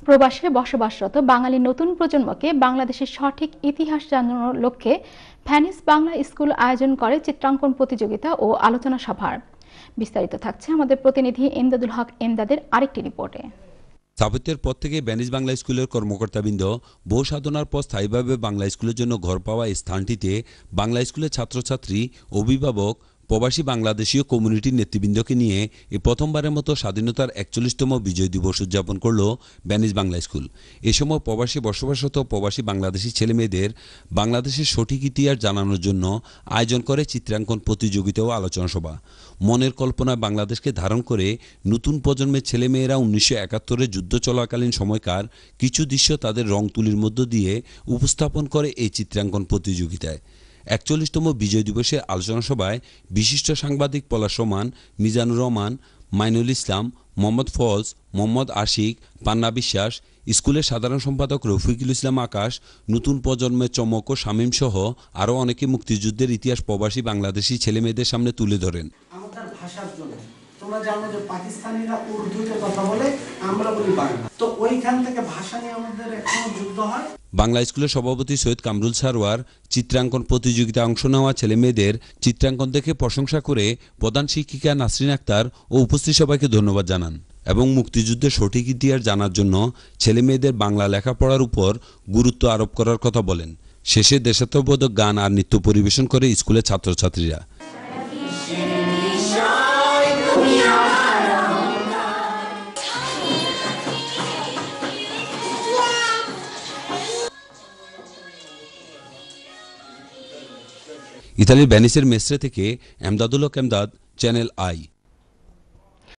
প্রবাসে বসবাসরত বাঙালি নতুন প্রজন্মকে বাংলাদেশের সঠিক ইতিহাস জানানোর লক্ষ্যে ভ্যানিস বাংলা স্কুল আয়োজন করে চিত্রাঙ্কন প্রতিযোগিতা ও আলোচনা সভার। বিস্তারিত থাকছে আমাদের প্রতিনিধি এমদাদুল হক এমদাদের আরেকটি রিপোর্টে। স্থাপত্যের পর থেকে ভ্যানিস বাংলা স্কুলের কর্মকর্তাবৃন্দ বহু সাধনার পর স্থায়ীভাবে বাংলা স্কুলের জন্য ঘর পাওয়া এই স্থানটিতে বাংলা স্কুলের ছাত্রছাত্রী, অভিভাবক, প্রবাসী বাংলাদেশীয় কমিউনিটির নেতৃবৃন্দকে নিয়ে এই প্রথমবারের মতো স্বাধীনতার ৪১তম বিজয় দিবস উদযাপন করল ভ্যানিস বাংলা স্কুল। এ সময় প্রবাসী বসবাসরত প্রবাসী বাংলাদেশি ছেলেমেয়েদের বাংলাদেশের সঠিক ইতিহাস জানানোর জন্য আয়োজন করে চিত্রাঙ্কন প্রতিযোগিতা ও আলোচনা সভা। মনের কল্পনায় বাংলাদেশকে ধারণ করে নতুন প্রজন্মের ছেলেমেয়েরা ১৯৭১-এর যুদ্ধ চলাকালীন সময়কার কিছু দৃশ্য তাদের রং তুলির মধ্য দিয়ে উপস্থাপন করে এই চিত্রাঙ্কন প্রতিযোগিতায়। ৪১তম বিজয় দিবসে আলোচনা সভায় বিশিষ্ট সাংবাদিক পলাশ রহমান, মিজানুর রহমান, মাইনুল ইসলাম, মোহাম্মদ ফলস, মোহাম্মদ আশিক, পান্না বিশ্বাস, স্কুলের সাধারণ সম্পাদক রফিকুল ইসলাম আকাশ, নতুন প্রজন্মের চমক ও শামীম সহ আরও অনেকে মুক্তিযুদ্ধের ইতিহাস প্রবাসী বাংলাদেশি ছেলেমেয়েদের সামনে তুলে ধরেন। আমাদের ভাষার জন্য তোমরা জানো যে পাকিস্তানিরা উর্দুতে কথা বলে, আমরা বলি বাংলা, তো ওইখান থেকে ভাষা নিয়ে আমাদের এখনো যুদ্ধ হয়। বাংলা স্কুলের সভাপতি সৈয়দ কামরুল সারোয়ার চিত্রাঙ্কন প্রতিযোগিতায় অংশ নেওয়া ছেলেমেয়েদের চিত্রাঙ্কন দেখে প্রশংসা করে প্রধান শিক্ষিকা নাসরিন আক্তার ও উপস্থিত সবাইকে ধন্যবাদ জানান এবং মুক্তিযুদ্ধের সঠিক ইতিহাস জানার জন্য ছেলেমেয়েদের বাংলা লেখাপড়ার উপর গুরুত্ব আরোপ করার কথা বলেন। শেষে দেশাত্মবোধক গান আর নৃত্য পরিবেশন করে স্কুলের ছাত্রছাত্রীরা। ইতালির ভ্যানিসের মেস্ত্রে থেকে এমদাদুল হক এমদাদ, চ্যানেল আই।